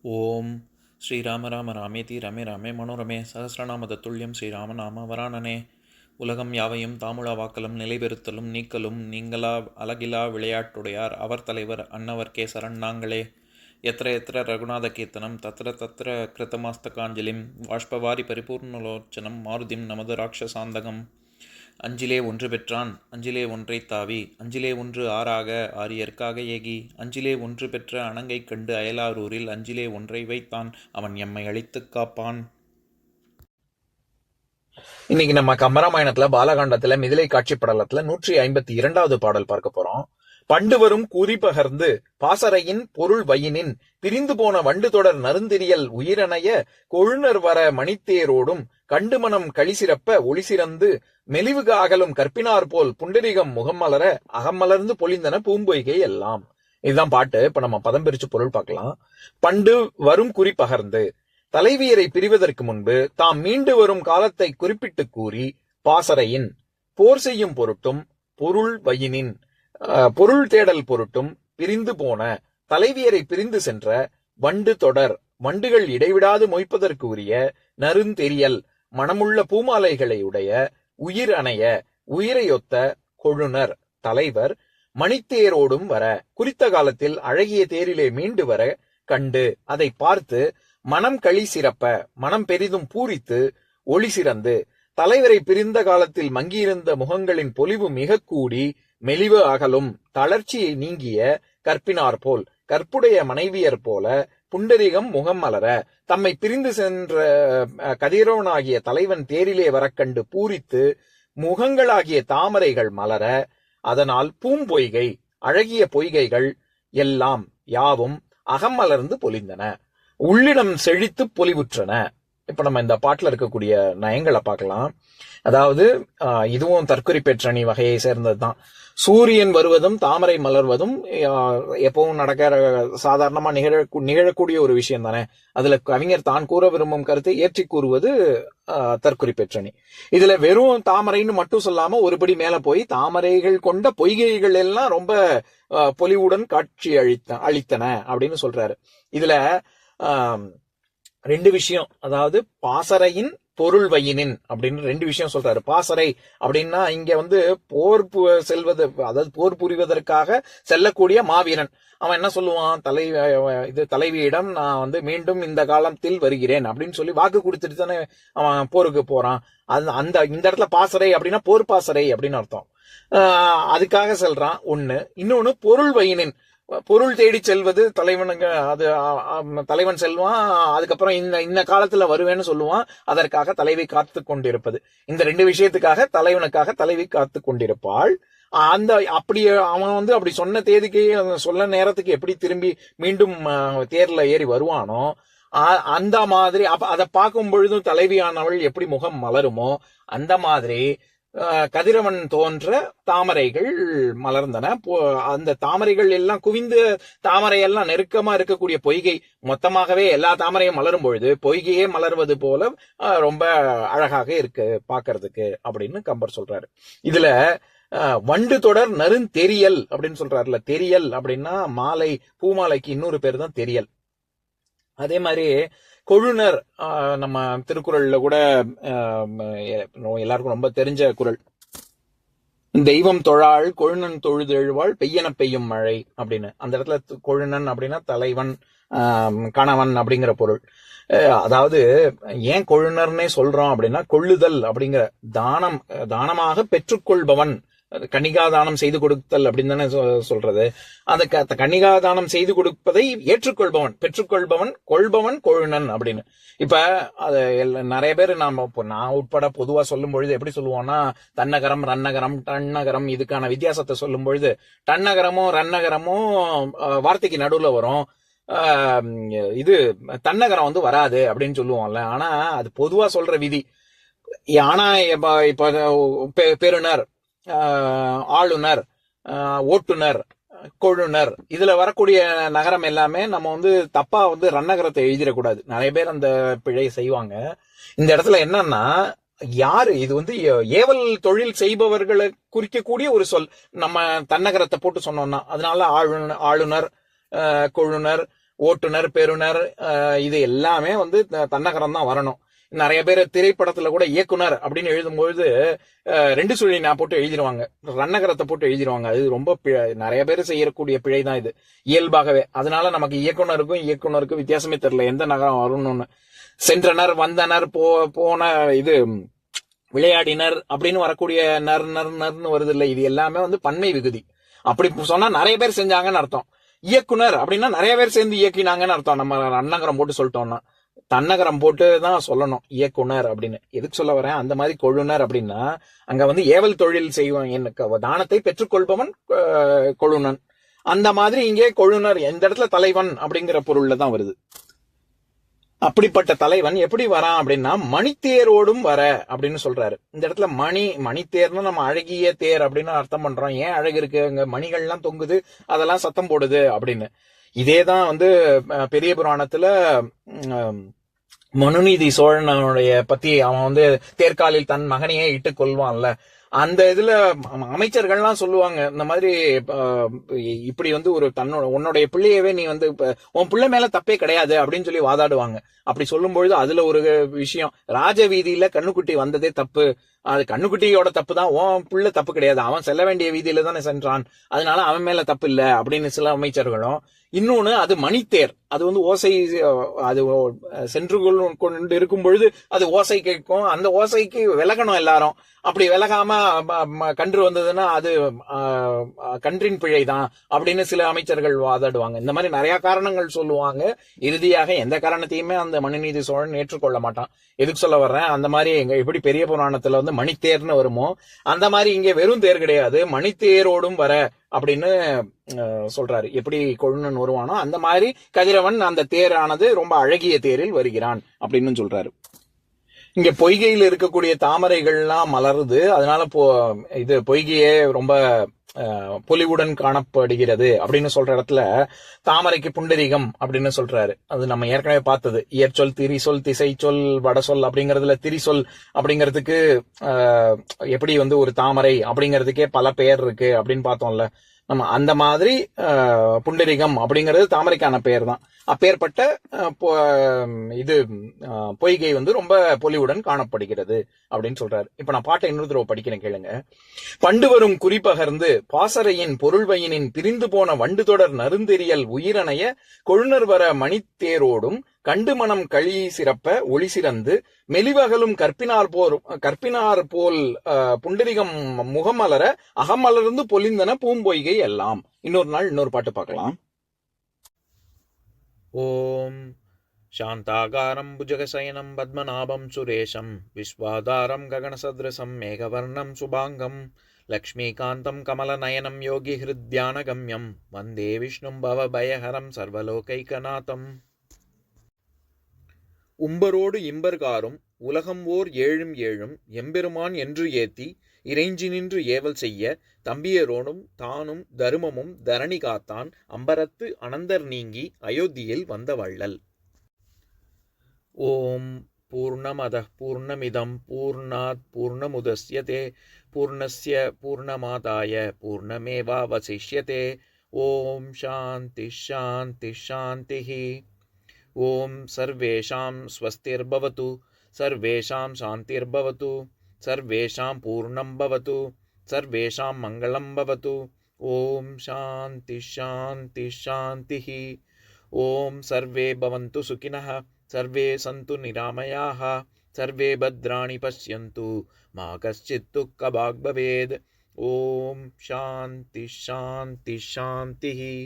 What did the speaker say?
ஓம் ஸ்ரீராம ராம ராமேதி ரமே ராமே மனோரமே சகசிரநாம தத்துல்யம் ஸ்ரீராம நாம வராணனே. உலகம் யாவையும் தாமுழா வாக்கலும் நிலைபெறுத்தலும் நீக்கலும் நீங்களா அழகிலா விளையாட்டுடையார் அவர் தலைவர் அன்னவர் சரண் நாங்களே. எத்திர எத்திர ரகுநாத கீர்த்தனம் தத்திர தத்திர கிருத்தமாஸ்தகாஞ்சலிம் வாஷ்பவாரி பரிபூர்ணலோச்சனம் மாருதிம் நமது ராட்சசாந்தகம். அஞ்சிலே ஒன்று பெற்றான் அஞ்சிலே ஒன்றை தாவி அஞ்சிலே ஒன்று ஆறாக ஆரியர்க்காக ஏகி அஞ்சிலே ஒன்று பெற்ற அணங்கை கண்டு அயலாரூரில் அஞ்சிலே ஒன்றை வைத்தான் அவன் எம்மை அழித்துக் காப்பான். இன்னைக்கு நம்ம கம்பராமாயணத்துல பாலகாண்டத்துல மிதிலை காட்சி படலத்துல 152வது பாடல் பார்க்க போறோம். பண்டு வரும் கூறி பகர்ந்து பாசறையின் பொருள் வயினின் பிரிந்து போன வண்டு தொடர் நருந்திரியல் உயிரணைய கொழுநர் வர மணித்தேரோடும் கண்டு மனம் களிசிறப்ப ஒளிசிறந்து மெலிவுக அகலும் கற்பினார் போல் புண்டரிகம் முகம் மலர அகமலர்ந்து பொழிந்தன பூம்பொய்கை எல்லாம். இதுதான் பாட்டு. இப்ப நம்ம பதம் பிரிச்சு பொருள் பார்க்கலாம். பண்டு வரும் குறி பகர்ந்து, தலைவியரை பிரிவதற்கு முன்பு தாம் மீண்டு வரும் காலத்தை குறிப்பிட்டு கூறி பாசறையின் போர் செய்யும் பொருட்டும் பொருள் வயினின் பொருள் தேடல் பொருட்டும் பிரிந்து போன தலைவியரை பிரிந்து சென்ற வண்டு தொடர் வண்டுகள் இடைவிடாது மொய்ப்பதற்கு உரிய நருந்தெரியல் மனமுள்ள பூமாலைகளை உடைய உயிர் அணைய உயிரையொத்த கொழுநர் தலைவர் மணித்தேரோடும் வர குறித்த காலத்தில் அழகிய தேரிலே மீண்டு வர கண்டு அதை பார்த்து மனம் களி சிறப்ப மனம் பெரிதும் பூரித்து ஒளி சிறந்து தலைவரை பிரிந்த காலத்தில் மங்கியிருந்த முகங்களின் பொலிவு மிக கூடி மெலிவு அகலும் தளர்ச்சியை நீங்கிய கற்பினார் போல் கற்புடைய மனைவியர் போல புண்டரிகம் முகம் மலர தம்மை பிரிந்து சென்ற கதிரவனாகிய தலைவன் தேரிலே வரக்கண்டு பூரித்து முகங்களாகிய தாமரைகள் மலர அதனால் பூம்பொய்கை அழகிய பொய்கைகள் எல்லாம் யாவும் அகம் மலர்ந்து பொலிந்தன உள்ளிடம் செழித்து பொலிவுற்றன. இப்ப நம்ம இந்த பாட்டுல இருக்கக்கூடிய நயங்களை பார்க்கலாம். அதாவது இதுவும் தற்குறி பெற்றணி வகையை சேர்ந்ததுதான். சூரியன் வருவதும் தாமரை மலர்வதும் எப்பவும் நடக்கிற சாதாரணமா நிகழக்கூடிய ஒரு விஷயம் தானே. அதுல கவிஞர் தான் கூற விரும்பும் கருத்தை ஏற்றி கூறுவது தற்குறி பெற்றணி. இதுல வெறும் தாமரைன்னு மட்டும் சொல்லாம ஒருபடி மேல போய் தாமரைகள் கொண்ட பொய்கைகள் எல்லாம் ரொம்ப பொலிவுடன் காட்சி அளித்தன அப்படின்னு சொல்றாரு. இதுல ரெண்டு விஷயம், அதாவது பாசறையின் பொருள் வயினின் அப்படின்னு ரெண்டு விஷயம் சொல்றாரு. பாசறை அப்படின்னா இங்க போர் செல்வது, அதாவது போர் புரிவதற்காக செல்லக்கூடிய மாவீரன். அவன் என்ன சொல்லுவான், தலைவியிடம் நான் மீண்டும் இந்த காலத்தில் வருகிறேன் அப்படின்னு சொல்லி வாக்கு கொடுத்துட்டு தானே அவன் போருக்கு போறான். இந்த இடத்துல பாசறை அப்படின்னா போர் பாசறை அப்படின்னு அர்த்தம். அதுக்காக செல்றான் ஒண்ணு. இன்னொன்னு பொருள் வயினின், பொருள் தேடி செல்வது தலைவனுங்க. அது தலைவன் செல்வான், அதுக்கப்புறம் இந்த காலத்துல வருவேன்னு சொல்லுவான். அதற்காக தலைவி காத்து கொண்டிருப்பது. இந்த ரெண்டு விஷயத்துக்காக தலைவனுக்காக தலைவி காத்து கொண்டிருப்பாள். அப்படி அவன் அப்படி சொன்ன தேதிக்கு சொன்ன நேரத்துக்கு எப்படி திரும்பி மீண்டும் தேர்ல ஏறி வருவானோ அந்த மாதிரி அதை பார்க்கும் பொழுதும் தலைவியானவள் எப்படி முகம் மலருமோ அந்த மாதிரி கதிரவன் தோன்ற தாமரைகள் மலர்ந்தன. அந்த தாமரைகள் எல்லாம் குவிந்து தாமரை எல்லாம் நெருக்கமா இருக்கக்கூடிய பொய்கை மொத்தமாகவே எல்லா தாமரையும் மலரும் பொழுது பொய்கையே மலர்வது போல ரொம்ப அழகாக இருக்கு பாக்குறதுக்கு அப்படின்னு கம்பர் சொல்றாரு. இதுல வண்டு தொடர் நருந்தெரியல் அப்படின்னு சொல்றாருல. தெரியல் அப்படின்னா மாலை, பூமாலைக்கு இன்னொரு பேர் தான் தெரியல். அதே மாதிரி கொழுநர், நம்ம திருக்குறள்ல கூட எல்லாருக்கும் ரொம்ப தெரிஞ்ச குறள், தெய்வம் தொழாள் கொழுநன் தொழுதெழுவாள் பெய்யன பெய்யும் மழை அப்படின்னு. அந்த இடத்துல கொழுநன் அப்படின்னா தலைவன், கணவன் அப்படிங்கிற பொருள். அதாவது ஏன் கொழுநர்னே சொல்றோம் அப்படின்னா கொள்ளுதல் அப்படிங்கிற தானமாக பெற்றுக்கொள்பவன், கன்னிகாதானம் செய்து கொடுத்தல் அப்படின்னு தானே சொல்றது. அந்த கன்னிகாதானம் செய்து கொடுப்பதை ஏற்றுக்கொள்பவன், பெற்றுக்கொள்பவன், கொள்பவன் கொழுநன் அப்படின்னு. இப்ப அது நிறைய பேர் நான் உட்பட பொதுவா சொல்லும் பொழுது எப்படி சொல்லுவோம்னா தன்னகரம் ரன்னகரம் டன்னகரம் இதுக்கான வித்தியாசத்தை சொல்லும் பொழுது டன்னகரமும் ரன்னகரமும் வார்த்தைக்கு நடுவுல வரும். இது தன்னகரம் வராது அப்படின்னு சொல்லுவோம்ல. ஆனா அது பொதுவா சொல்ற விதி. ஆனா இப்ப பெருனர், ஆளுநர், ஓட்டுநர், கொழுநர் இதுல வரக்கூடிய நகரம் எல்லாமே நம்ம தப்பா ரன்னகரத்தை எழுதிடக்கூடாது. நிறைய பேர் அந்த பிழை செய்வாங்க. இந்த இடத்துல என்னன்னா யாரு இது ஏவல் தொழில் செய்பவர்களை குறிக்கக்கூடிய ஒரு சொல். நம்ம தன்னகரத்தை போட்டு சொன்னோம்னா அதனால ஆளுநர், கொழுநர், ஓட்டுநர், பெறுநர், இது எல்லாமே வந்து தன்னகரம் தான் வரணும். நிறைய பேர் திரைப்படத்துல கூட இயக்குனர் அப்படின்னு எழுதும்பொழுது 2 சுழி நான் போட்டு எழுதிருவாங்க, ரன்னகரத்தை போட்டு எழுதிருவாங்க. அது ரொம்ப நிறைய பேர் செய்யக்கூடிய பிழை தான் இது இயல்பாகவே. அதனால நமக்கு இயக்குனருக்கும் வித்தியாசமே தெரியல எந்த நகரம் வரணும்னு. சென்றனர், வந்தனர், போன, இது விளையாடினர் அப்படின்னு வரக்கூடிய நர்னு வருது இல்லை, இது எல்லாமே வந்து பன்மை விகுதி. அப்படி சொன்னா நிறைய பேர் செஞ்சாங்கன்னு அர்த்தம். இயக்குனர் அப்படின்னா நிறைய பேர் சேர்ந்து இயக்கினாங்கன்னு அர்த்தம். நம்ம அன்னகரம் போட்டு சொல்லிட்டோம்னா தன்னகரம் போட்டு தான் சொல்லணும் இயக்குனர் அப்படின்னு. எதுக்கு சொல்ல வரேன், அந்த மாதிரி கொழுனர் அப்படின்னா அங்க வந்து ஏவல் தொழில் செய்வோம், எனக்கு தானத்தை பெற்றுக்கொள்பவன் கொழுனன். அந்த மாதிரி இங்கே கொழுனர் இந்த இடத்துல தலைவன் அப்படிங்கிற பொருள்ல தான் வருது. அப்படிப்பட்ட தலைவன் எப்படி வரான் அப்படின்னா மணித்தேரோடும் வர அப்படின்னு சொல்றாரு. இந்த இடத்துல மணித்தேர்னு நம்ம அழகிய தேர் அப்படின்னு அர்த்தம் பண்றோம். ஏன் அழகு இருக்கு, அங்க மணிகள்லாம் தொங்குது, அதெல்லாம் சத்தம் போடுது அப்படின்னு. இதேதான் வந்து பெரிய புராணத்துல மனுநீதி சோழனுடைய பத்தி அவன் வந்து தேர்காலில் தன் மகனையே இட்டு கொள்வான்ல, அந்த இதுல அமைச்சர்கள்லாம் சொல்லுவாங்க இந்த மாதிரி இப்படி வந்து ஒரு உன்னுடைய பிள்ளையவே நீ வந்து உன் பிள்ளை மேல தப்பே கிடையாது அப்படின்னு சொல்லி வாதாடுவாங்க. அப்படி சொல்லும் பொழுது அதுல ஒரு விஷயம், ராஜ வீதியில கண்ணுக்குட்டி வந்ததே தப்பு, அது கண்ணுக்குட்டியோட தப்பு தான், உன் பிள்ளை தப்பு கிடையாது, அவன் செல்ல வேண்டிய வீதியில தானே சென்றான், அதனால அவன் மேல தப்பு இல்லை அப்படின்னு சில அமைச்சர்களும். இன்னொன்னு அது மணித்தேர், அது வந்து ஓசை, அது சென்று கொண்டு இருக்கும் பொழுது அது ஓசை கேட்கும், அந்த ஓசைக்கு விலகணும் எல்லாரும். அப்படி விலகாம கன்று வந்ததுன்னா அது கன்றின் பிழை தான் அப்படின்னு சில அமைச்சர்கள் வாதாடுவாங்க. இந்த மாதிரி நிறைய காரணங்கள் சொல்லுவாங்க. இறுதியாக எந்த காரணத்தையுமே அந்த மனுநீதி சோழன் ஏற்றுக்கொள்ள மாட்டான். எதுக்கு சொல்ல வர்றேன், அந்த மாதிரி எங்க எப்படி பெரிய புராணத்துல வந்து மணித்தேர்னு வருமோ அந்த மாதிரி இங்கே வெறும் தேர் கிடையாது, மணித்தேரோடும் வர அப்படின்னு சொல்றாரு. எப்படி கொழுனன் வருவானோ அந்த மாதிரி கதிரவன் அந்த தேரானது ரொம்ப அழகிய தேரில் வருகிறான் அப்படின்னு சொல்றாரு. இங்க பொய்கையில் இருக்கக்கூடிய தாமரைகள்லாம் மலருது, அதனால இது பொய்கையே ரொம்ப பொலிவுடன் காணப்படுகிறது அப்படின்னு சொல்ற இடத்துல தாமரைக்கு புண்டரீகம் அப்படின்னு சொல்றாரு. அது நம்ம ஏற்கனவே பார்த்தது. இயற்சொல், திரிசொல், திசை சொல், வடசொல் அப்படிங்கறதுல திரிசொல் அப்படிங்கிறதுக்கு எப்படி வந்து ஒரு தாமரை அப்படிங்கிறதுக்கே பல பெயர் இருக்கு அப்படின்னு பார்த்தோம்ல. நம்ம அந்த மாதிரி புண்டரீகம் அப்படிங்கிறது தாமரைக்கான பெயர் தான். அப்பேற்பட்ட இது பொய்கை வந்து ரொம்ப பொலிவுடன் காணப்படுகிறது அப்படின்னு சொல்றாரு. இப்ப நான் பாட்டை இன்னொரு தடவை படிக்கிறேன் கேளுங்க. பண்டு வரும் குறிப்பகர்ந்து பாசறையின் பொருள்வையினின் பிரிந்து போன வண்டு தொடர் நருந்தெறியல் உயிரணைய கொழுனர் வர மணித்தேரோடும் கண்டு மனம் களி சிறப்ப ஒளி சிறந்து மெலிவகலும் கற்பினார் போல் புண்டரிகம் முகமலர அகமலர்ந்து பொலிந்தன பூம்பொய்கை எல்லாம். இன்னொரு நாள் இன்னொரு பாட்டு பார்க்கலாம். ஓம் சாந்தாகாரம் புஜகசயனம் பத்மநாபம் சுரேஷம் விஸ்வாதாரம் ககனசத்ரசம் மேகவர்ணம் சுபாங்கம் லக்ஷ்மீகாந்தம் கமலநயனம் யோகி ஹிருத்யானகம்யம் வந்தே விஷ்ணும் பவபயஹரம் சர்வலோகைகநாதம். உம்பரோடு இம்பர்காரும் உலகம் ஓர் ஏழும் ஏழும் எம்பெருமான் என்று ஏத்தி இறைஞ்சி நின்று ஏவல் செய்ய தம்பியரோடும் தானும் தருமமும் தரணி காத்தான் அம்பரத்து அனந்தர் நீங்கி அயோத்தியில் வந்த வள்ளல். ஓம் பூர்ணமத பூர்ணமிதம் பூர்ணாத் பூர்ணமுதஸ்யதே பூர்ணஸ்ய பூர்ணமாதாய பூர்ணமேவாவசிஷ்யதே. ஓம் சாந்தி ஷாந்தி ஷாந்திஹி. ஓம் சர்வேஷாம் ஸ்வஸ்திர்பவது சர்வேஷாம் சாந்திர்பவது சர்வேஷாம் பூர்ணம் பவது சர்வேஷாம் மங்களம் பவது. ஓம் சாந்தி ஷாந்தி ஷாந்திஹி. ஓம் சர்வே பவந்து சுகினः சர்வே சந்து நிராமயாः சர்வே பத்ராணி பஷ்யந்து மா கஷ்சித் துக்கபாக் பவேத். ஓம் சாந்தி ஷாந்தி ஷாந்திஹி.